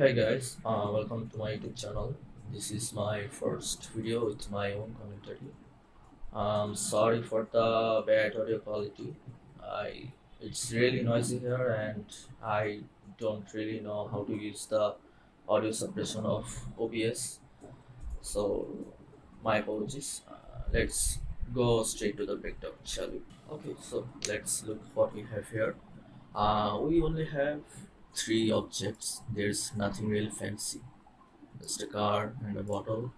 Hi guys, welcome to my YouTube channel. This is my first video with my own commentary. Sorry for the bad audio quality. It's really noisy here and I don't really know how to use the audio suppression of OBS. So my apologies. Let's go straight to the breakdown, shall we? Okay, so let's look what we have here. We only have three objects. There's nothing really fancy, just a car and a bottle,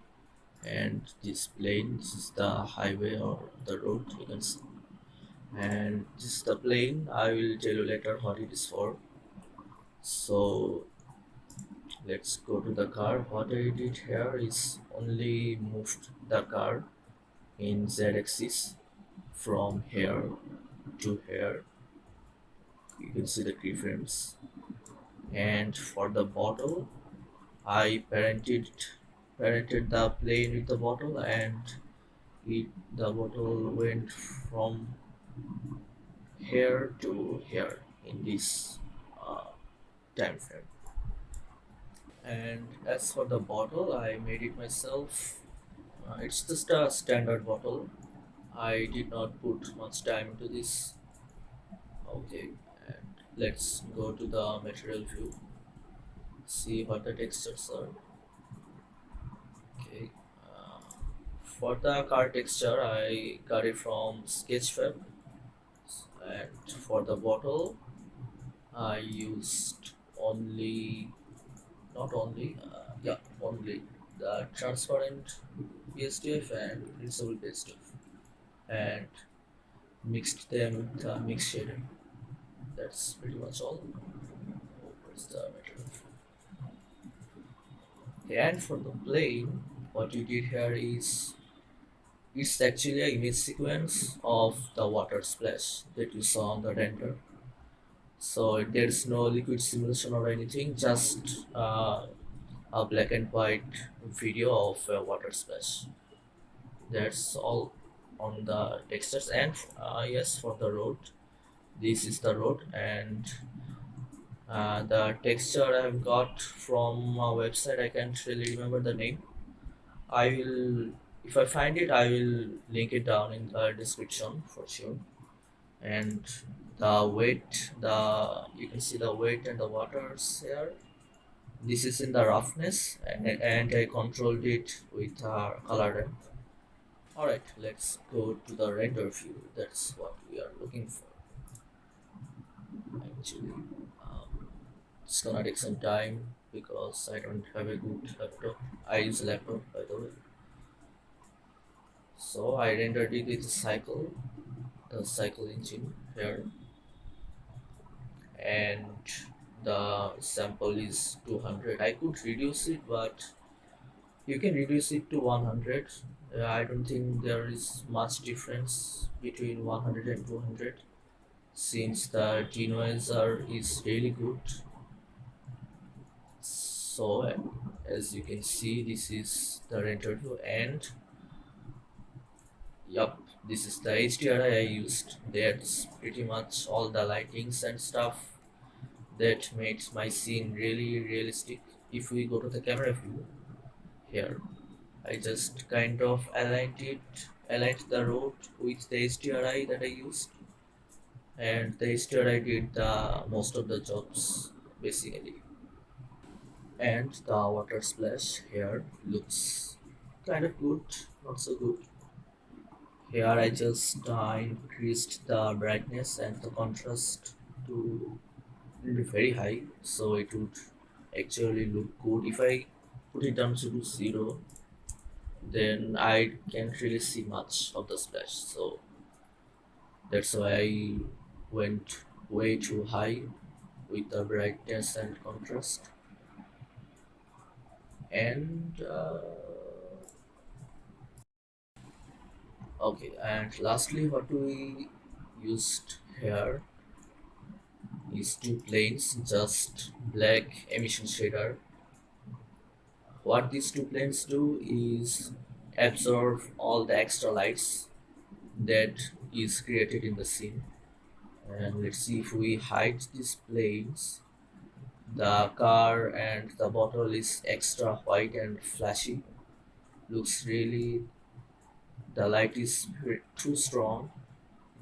and this plane. This is the highway or the road, you can see. And this is the plane. I will tell you later what it is for. So let's go to the car. What I did here is only moved the car in z-axis from here to here. You can see the keyframes. And for the bottle, I parented the plane with the bottle, and the bottle went from here to here in this uh, time frame. And as for the bottle, I made it myself. It's just a standard bottle. I did not put much time into this. Okay, and let's go to the material view. See what the textures are. Okay. Uh, for the car texture, I got it from Sketchfab, and for the bottle, I used only not only yeah only the transparent PSTF and printable PSTF, and mixed them with the mix shader. That's pretty much all. Where's the material? Okay, and for the plane, what you did here is it's actually a image sequence of the water splash that you saw on the render. So there's no liquid simulation or anything, just a black and white video of a water splash. That's all on the textures. And yes, for the road, this is the road, and the texture I've got from a website. I can't really remember the name. I will, if I find it, I will link it down in the description for sure. And the weight, the you can see the weight and the waters here. This is in the roughness, and I controlled it with color ramp. Alright, let's go to the render view. That's what we are looking for actually. It's gonna take some time because I don't have a good laptop. I use a laptop, by the way. So I rendered it with the cycle engine here, and the sample is 200. I could reduce it, but you can reduce it to 100. I don't think there is much difference between 100 and 200, since the denoiser is really good. So as you can see, this is the render view, and yup, this is the HDRI I used. That's pretty much all the lightings and stuff that makes my scene really realistic. If we go to the camera view here, I just kind of aligned the road with the HDRI that I used, and the HDRI did the most of the jobs basically. And the water splash here looks kind of good, not so good. Here I just increased the brightness and the contrast to very high, so it would actually look good. If I put it down to zero, then I can't really see much of the splash. So that's why I went way too high with the brightness and contrast. And okay, and lastly, what we used here is two planes, just black emission shader. What these two planes do is absorb all the extra lights that is created in the scene. And let's see, if we hide these planes, The car and the bottle is extra white and flashy. Looks really, the light is too strong.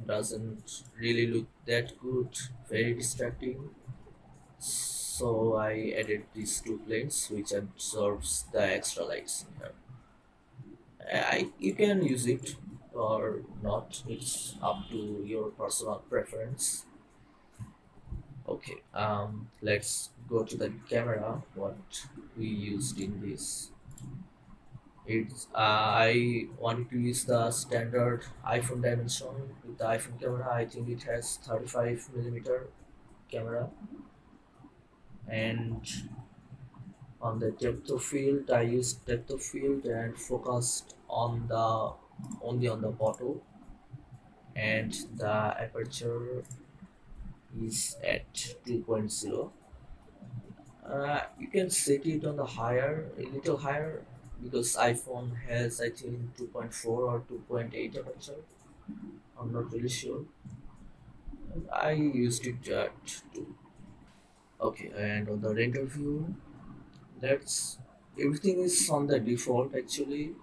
Doesn't really look that good. Very distracting. So I added these two planes which absorbs the extra lights in here. You can use it or not. It's up to your personal preference. Okay, let's go to the camera. What we used in this. It's I wanted to use the standard iPhone dimension with the iPhone camera. I think it has 35 millimeter camera, and on the depth of field, I used depth of field and focused on the only on the bottle, and the aperture is at 2.0. You can set it on the higher, a little higher, because iPhone has I think 2.4 or 2.8 aperture. I'm not really sure. I used it at 2. Okay, and on the render view, that's everything is on the default actually.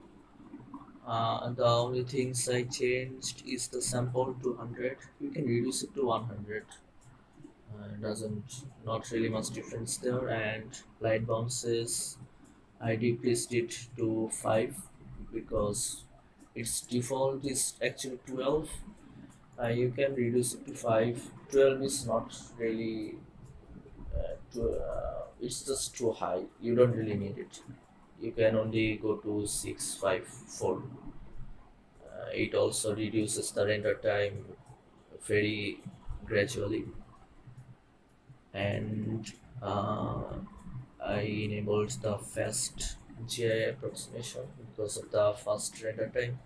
The only things I changed is the sample to 100. You can reduce it to 100. Doesn't not really much difference there. And light bounces, I decreased it to 5 because its default is actually 12. You can reduce it to 5. 12 is not really it's just too high. You don't really need it. You can only go to 6, 5, 4. It also reduces the render time very gradually, and I enabled the fast GI approximation because of the fast render time,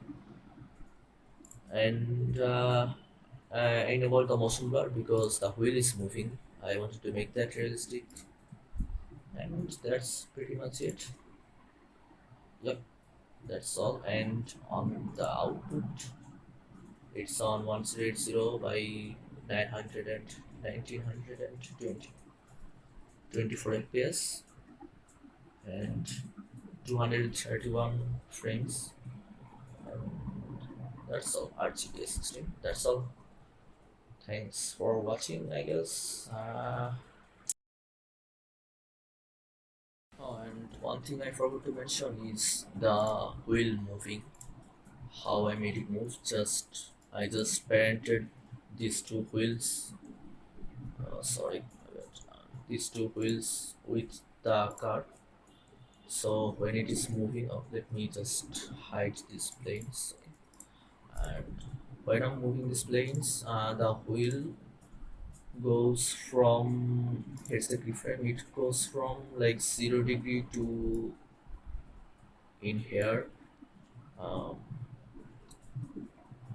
and I enabled the motion blur because the wheel is moving. I wanted to make that realistic, and that's pretty much it. Yep, that's all. And on the output, it's on 1080 by 900 and 1920 24 fps and 231 frames. And that's all. RGB 16. That's all. Thanks for watching, I guess. Oh, and one thing I forgot to mention is the wheel moving. How I made it move. I just parented these two wheels. Sorry, these two wheels with the car. So when it is moving up, let me just hide these planes. And when I'm moving these planes, the wheel goes from, here's the keyframe, it goes from like 0 degree to in here, um,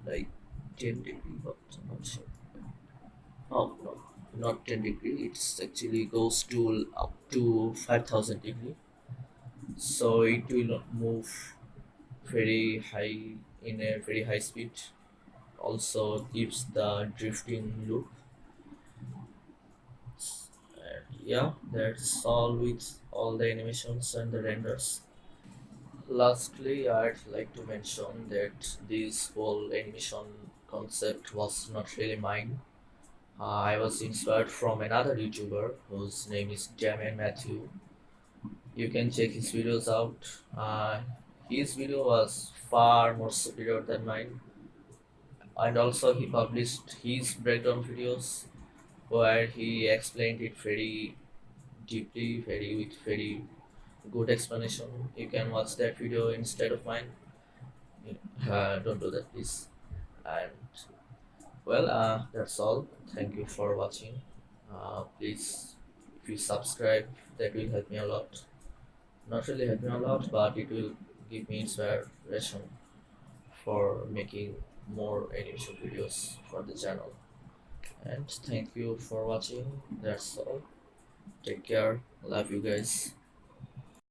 like 10 degree, but I'm not sure. Oh no, not 10 degree. It's actually goes to up to 5,000 degree. So it will not move very high in a very high speed. Also gives the drifting loop. And yeah, that's all with all the animations and the renders. Lastly, I'd like to mention that this whole animation concept was not really mine. I was inspired from another YouTuber whose name is Jamin Matthew. You can check his videos out. His video was far more superior than mine, and also he published his breakdown videos where he explained it very deeply, very with very good explanation. You can watch that video instead of mine. Don't do that, please. And well, that's all. Thank you for watching. Please, if you subscribe, that will help me a lot. Not really help me a lot, but it will give me inspiration for making more animation videos for the channel. And thank you for watching. That's all. Take care. Love you guys.